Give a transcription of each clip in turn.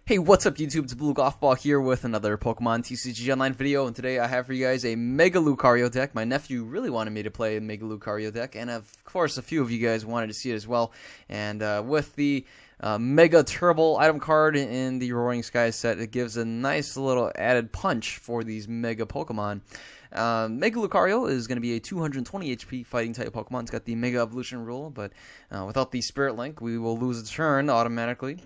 Hey, what's up YouTube? It's Blue Golf Ball here with another Pokemon TCG Online video, and today I have for you guys a Mega Lucario deck. My nephew really wanted me to play a Mega Lucario deck, and of course a few of you guys wanted to see it as well. And with the Mega Turbo item card in the Roaring Skies set, it gives a nice little added punch for these Mega Pokemon. Mega Lucario is going to be a 220 HP fighting type Pokemon. It's got the Mega Evolution rule, but without the Spirit Link, we will lose a turn automatically.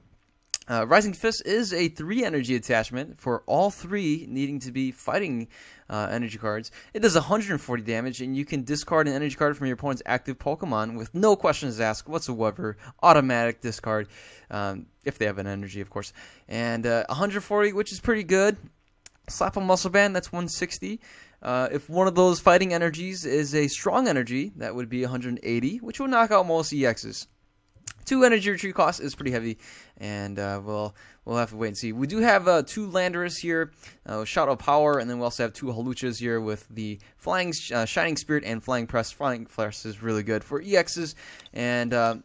Rising Fist is a 3 energy attachment for all 3 needing to be fighting energy cards. It does 140 damage, and you can discard an energy card from your opponent's active Pokemon with no questions asked whatsoever. Automatic discard, if they have an energy, of course. And 140, which is pretty good. Slap a Muscle Band, that's 160. If one of those fighting energies is a strong energy, that would be 180, which would knock out most EXs. 2 energy retreat cost is pretty heavy, and we'll have to wait and see. We do have 2 Landorus here, Shout of Power, and then we also have 2 Hawluchas here with the Flying Shining Spirit and Flying Press. Flying Press is really good for EXs, and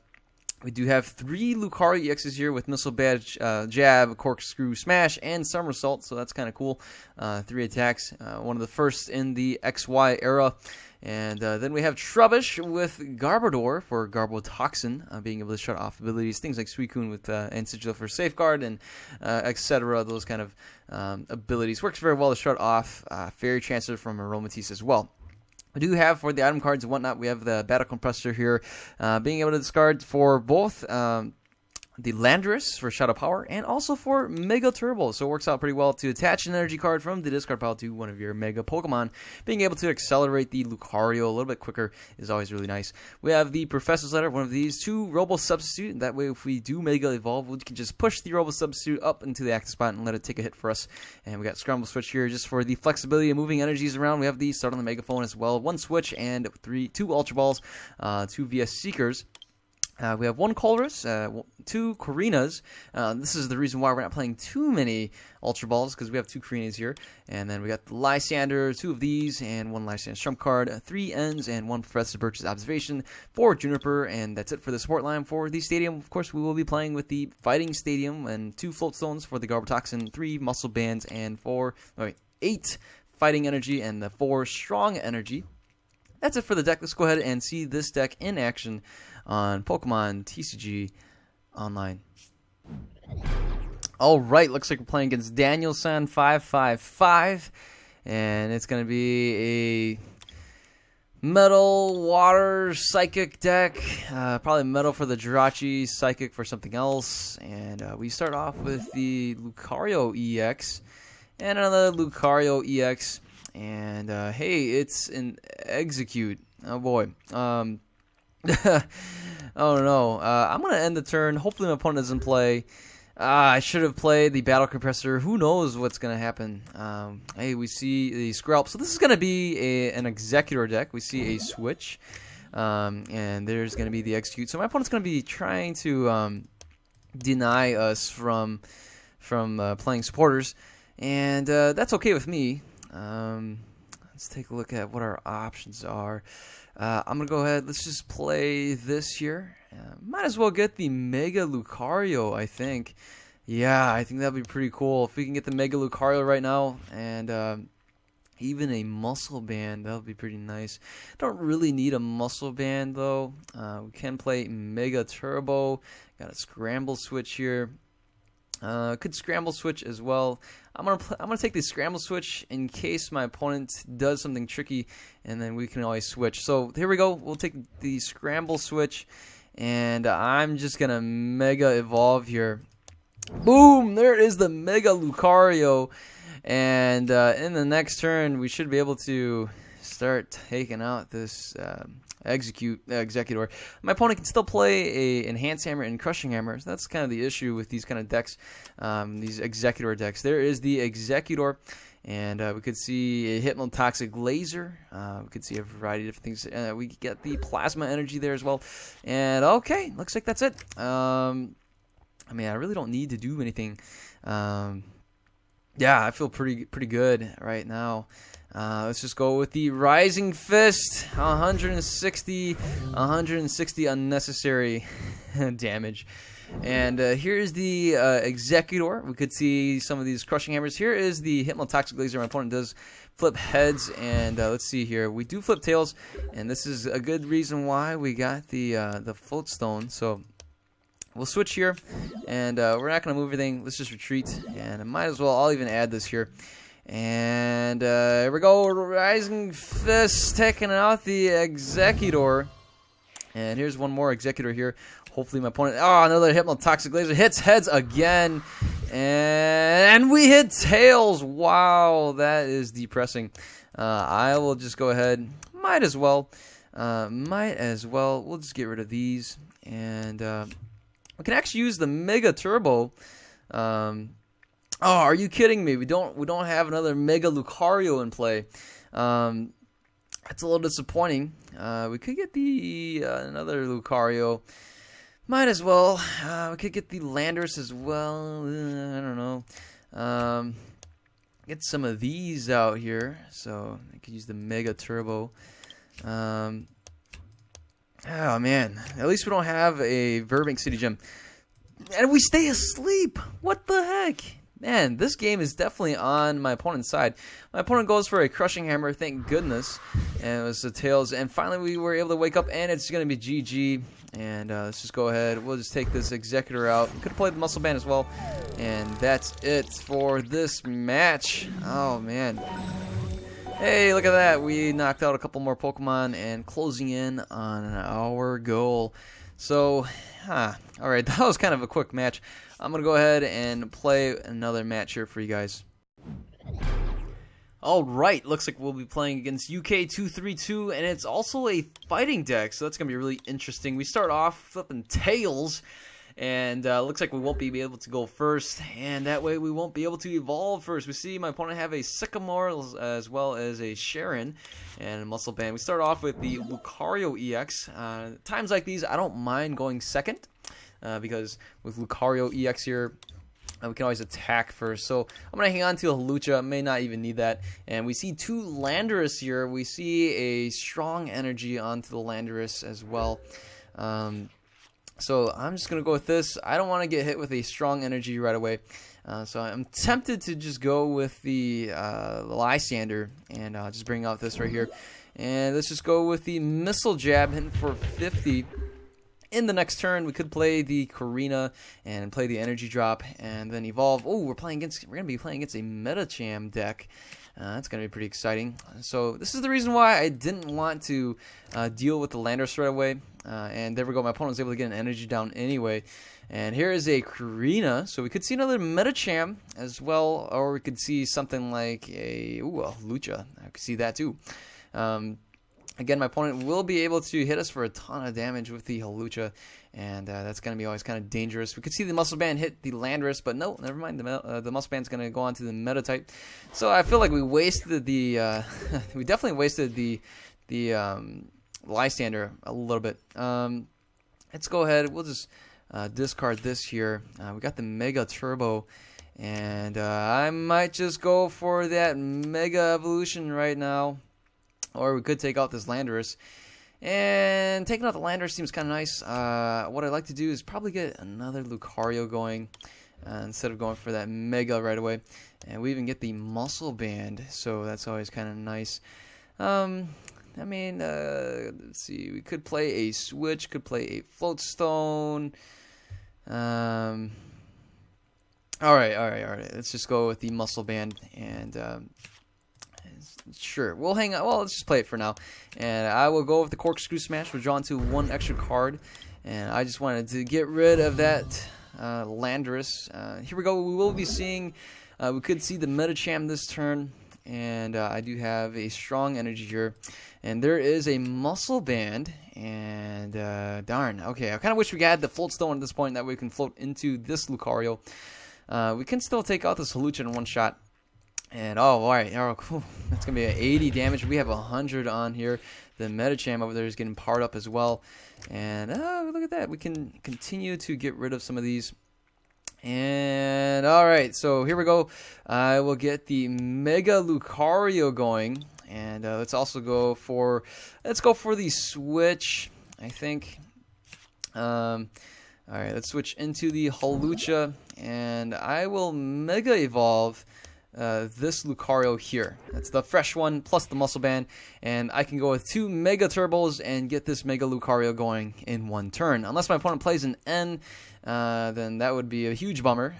we do have 3 Lucario EXs here with Missile Badge, Jab, Corkscrew Smash, and Somersault, so that's kind of cool. 3 attacks, one of the first in the XY era. And then we have Trubbish with Garbodor for Garbotoxin, being able to shut off abilities, things like Suicune with and Sigil for Safeguard, and etc. Those kind of abilities. Works very well to shut off Fairy Chancellor from Aromatisse as well. We do have, for the item cards and whatnot, we have the Battle Compressor here, being able to discard for both the Landorus for Shadow Power, and also for Mega Turbo. So it works out pretty well to attach an energy card from the discard pile to one of your Mega Pokemon. Being able to accelerate the Lucario a little bit quicker is always really nice. We have the Professor's Letter, one of these, 2 Robo Substitute. That way, if we do Mega Evolve, we can just push the Robo Substitute up into the active spot and let it take a hit for us. And we got Scramble Switch here just for the flexibility of moving energies around. We have the Start on the Megaphone as well. 1 Switch and 2 Ultra Balls, 2 VS Seekers. We have 1 Colress, 2 Korinas. This is the reason why we're not playing too many Ultra Balls, because we have 2 Korinas here. And then we got the Lysander, 2 of these, and 1 Lysander Trump card, 3 Ends, and 1 Professor Birch's Observation, 4 Juniper, and that's it for the support line for the Stadium. Of course, we will be playing with the Fighting Stadium, and 2 Float Stones for the Garbotoxin, 3 Muscle Bands, and 8 Fighting Energy, and the 4 Strong Energy. That's it for the deck. Let's go ahead and see this deck in action on Pokemon TCG Online. Alright, looks like we're playing against Danielson 555, and it's going to be a Metal, Water, Psychic deck. Probably Metal for the Jirachi, Psychic for something else. And we start off with the Lucario EX and another Lucario EX. And hey, it's an Execute. Oh boy. Oh no. I'm going to end the turn. Hopefully my opponent doesn't play. I should have played the Battle Compressor. Who knows what's going to happen. Hey, we see the Scralp. So this is going to be an Executor deck. We see a Switch. And there's going to be the Execute. So my opponent's going to be trying to deny us from playing supporters. And that's okay with me. Let's take a look at what our options are. I'm going to go ahead. Let's just play this here. Might as well get the Mega Lucario, I think. Yeah, I think that would be pretty cool. If we can get the Mega Lucario right now, and even a Muscle Band, that would be pretty nice. Don't really need a Muscle Band, though. We can play Mega Turbo. Got a Scramble Switch here. Could Scramble Switch as well. I'm gonna take the Scramble Switch in case my opponent does something tricky, and then we can always switch. So here we go. We'll take the Scramble Switch, and I'm just gonna Mega Evolve here. Boom! There is the Mega Lucario, and in the next turn we should be able to start taking out this Executor. My opponent can still play a Enhanced Hammer and Crushing Hammer. So that's kind of the issue with these kind of decks, these Executor decks. There is the Executor, and we could see a Hypnotoxic Laser. We could see a variety of different things. We get the Plasma Energy there as well. And okay, looks like that's it. I mean, I really don't need to do anything. Yeah, I feel pretty good right now. Let's just go with the Rising Fist. 160 unnecessary damage. And here's the Executor. We could see some of these crushing hammers. Here is the Hypnotoxic Laser. My opponent does flip heads, and let's see here. We do flip tails, and this is a good reason why we got the float stone. So we'll switch here, and we're not going to move everything. Let's just retreat, and I might as well. I'll even add this here. And here we go. Rising Fist taking out the Executor. And here's one more Executor here. Hopefully my opponent... Oh, another Hypnotoxic Laser. Hits heads again. And we hit tails. Wow, that is depressing. I will just go ahead. Might as well. We'll just get rid of these. And we can actually use the Mega Turbo. Oh, are you kidding me? We don't have another Mega Lucario in play. That's a little disappointing. We could get the another Lucario. Might as well. We could get the Landorus as well. I don't know. Get some of these out here. So I could use the Mega Turbo. Oh man. At least we don't have a Burbank City Gem. And we stay asleep. What the heck? Man, this game is definitely on my opponent's side. My opponent goes for a Crushing Hammer, thank goodness. And it was the tails. And finally we were able to wake up, and it's going to be GG. And let's just go ahead. We'll just take this Executor out. Could have played the Muscle Band as well. And that's it for this match. Oh, man. Hey, look at that. We knocked out a couple more Pokemon and closing in on our goal. So, alright, that was kind of a quick match. I'm going to go ahead and play another match here for you guys. Alright, looks like we'll be playing against UK232, and it's also a fighting deck, so that's going to be really interesting. We start off flipping tails, and looks like we won't be able to go first, and that way we won't be able to evolve first. We see my opponent have a Sycamore as well as a Sharon and a Muscle Band. We start off with the Lucario EX. Times like these, I don't mind going second, because with Lucario EX here, we can always attack first. So I'm going to hang on to a Hawlucha. May not even need that. And we see two Landorus here. We see a strong energy onto the Landorus as well. So I'm just going to go with this. I don't want to get hit with a strong energy right away. So I'm tempted to just go with the Lysander. And I'll just bring out this right here. And let's just go with the Missile Jab, hitting for 50. In the next turn, we could play the Karina and play the Energy Drop and then evolve. Oh, we're going to be playing against a Metacham deck. That's going to be pretty exciting. So this is the reason why I didn't want to deal with the Landorus right away. And there we go. My opponent was able to get an energy down anyway. And here is a Karina. So we could see another Metacham as well, or we could see something like a Lucha. I could see that too. Again, my opponent will be able to hit us for a ton of damage with the Hawlucha, and that's going to be always kind of dangerous. We could see the Muscle Band hit the Landorus, but no, never mind. The Muscle Band's going to go on to the Meta type. So I feel like we wasted the we definitely wasted the Lysander a little bit. Let's go ahead. We'll just discard this here. We got the Mega Turbo, and I might just go for that Mega Evolution right now. Or we could take out this Landorus. And taking out the Landorus seems kind of nice. What I'd like to do is probably get another Lucario going instead of going for that Mega right away. And we even get the Muscle Band, so that's always kind of nice. I mean, let's see. We could play a Switch, could play a Float Stone. Alright. Let's just go with the Muscle Band and... Sure, we'll hang on. Well, let's just play it for now. And I will go with the Corkscrew Smash. We're drawn to one extra card. And I just wanted to get rid of that Landorus. Here we go. We will be seeing, we could see the Metacham this turn. And I do have a strong energy here. And there is a Muscle Band. And darn. Okay, I kind of wish we had the Float Stone at this point. That way we can float into this Lucario. We can still take out this Hawlucha in one shot. And alright, cool. That's gonna be 80 damage. We have 100 on here. The Metacham over there is getting powered up as well. And look at that. We can continue to get rid of some of these. And alright, so here we go. I will get the Mega Lucario going. And let's also go for the Switch, I think. Alright, let's switch into the Hawlucha, and I will Mega Evolve this Lucario here. That's the fresh one plus the Muscle Band, and I can go with 2 Mega Turbos and get this Mega Lucario going in one turn. Unless my opponent plays an N, then that would be a huge bummer.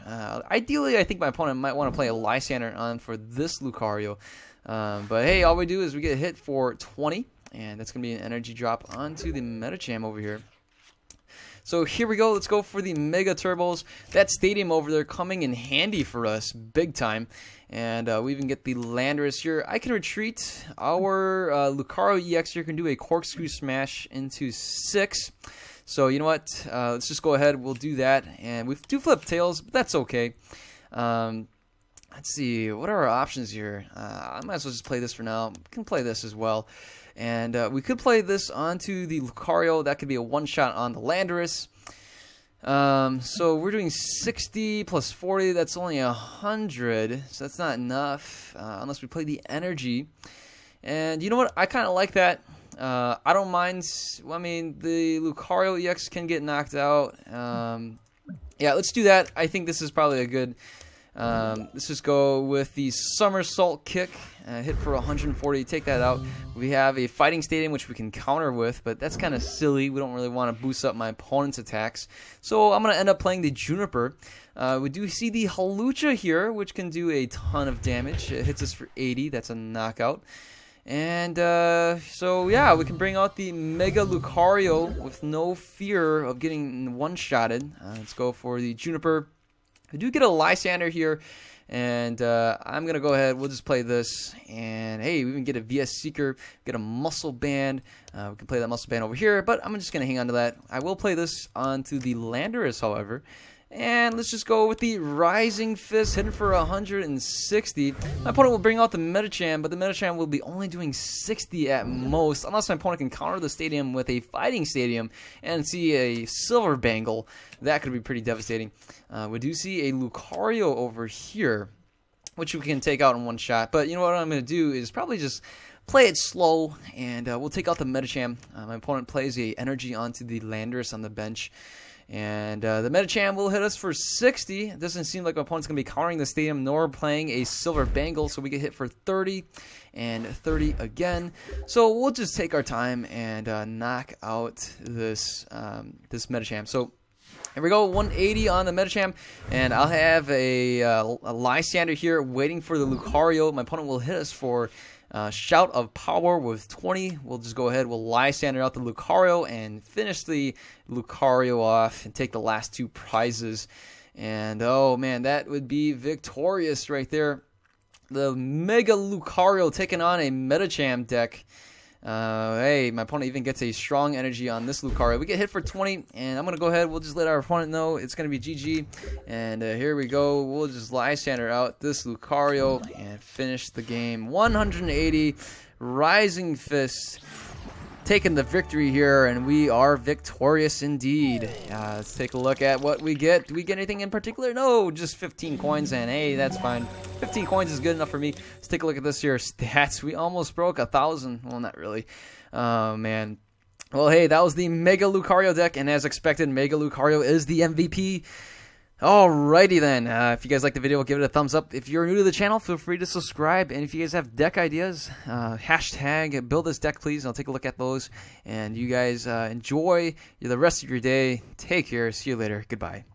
Ideally, I think my opponent might want to play a Lysander on for this Lucario. But hey, all we do is we get hit for 20, and that's going to be an energy drop onto the Medicham over here. So here we go. Let's go for the Mega Turbos. That stadium over there coming in handy for us big time. And we even get the Landorus here. I can retreat. Our Lucario EX here can do a Corkscrew Smash into 6. So you know what? Let's just go ahead. We'll do that. And we do flip Tails, but that's okay. Let's see. What are our options here? I might as well just play this for now. We can play this as well. And we could play this onto the Lucario. That could be a one-shot on the Landorus. So we're doing 60 plus 40. That's only 100. So that's not enough unless we play the energy. And you know what? I kind of like that. I don't mind. I mean, the Lucario EX can get knocked out. Yeah, let's do that. I think this is probably a good... let's just go with the Somersault Kick, hit for 140, take that out. We have a Fighting Stadium which we can counter with, but that's kind of silly. We don't really want to boost up my opponent's attacks. So I'm going to end up playing the Juniper. We do see the Hawlucha here, which can do a ton of damage. It hits us for 80, that's a knockout. And so yeah, we can bring out the Mega Lucario with no fear of getting one-shotted. Let's go for the Juniper. We do get a Lysander here, and I'm going to go ahead. We'll just play this, and hey, we even get a VS Seeker, get a Muscle Band. We can play that Muscle Band over here, but I'm just going to hang on to that. I will play this onto the Landorus, however. And let's just go with the Rising Fist, hitting for 160. My opponent will bring out the Medicham, but the Medicham will be only doing 60 at most, unless my opponent can counter the stadium with a Fighting Stadium and see a Silver Bangle. That could be pretty devastating. We do see a Lucario over here, which we can take out in one shot. But you know what I'm going to do is probably just play it slow, and we'll take out the Medicham. My opponent plays a energy onto the Landorus on the bench. And the Medicham will hit us for 60. It doesn't seem like my opponent's going to be countering the stadium nor playing a Silver Bangle, so we get hit for 30 and 30 again. So we'll just take our time and knock out this this Medicham. So here we go, 180 on the Medicham, and I'll have a Lysander here waiting for the Lucario. My opponent will hit us for Shout of Power with 20. We'll just go ahead. We'll Lysander out the Lucario and finish the Lucario off and take the last 2 prizes. And oh man, that would be victorious right there. The Mega Lucario taking on a Medicham deck. Hey, my opponent even gets a strong energy on this Lucario. We get hit for 20, and I'm going to go ahead. We'll just let our opponent know it's going to be GG. And here we go. We'll just Lysander out this Lucario and finish the game. 180, Rising Fist, taking the victory here, and we are victorious indeed. Let's take a look at what we get. Do we get anything in particular? No, just 15 coins, and hey, that's fine. 15 coins is good enough for me. Let's take a look at this here. Stats. We almost broke 1,000. Well, not really. Oh, man. Well, hey, that was the Mega Lucario deck, and as expected, Mega Lucario is the MVP. Alrighty then, if you guys like the video, give it a thumbs up. If you're new to the channel, feel free to subscribe. And if you guys have deck ideas, hashtag build this deck, please. I'll take a look at those. And you guys enjoy the rest of your day. Take care. See you later. Goodbye.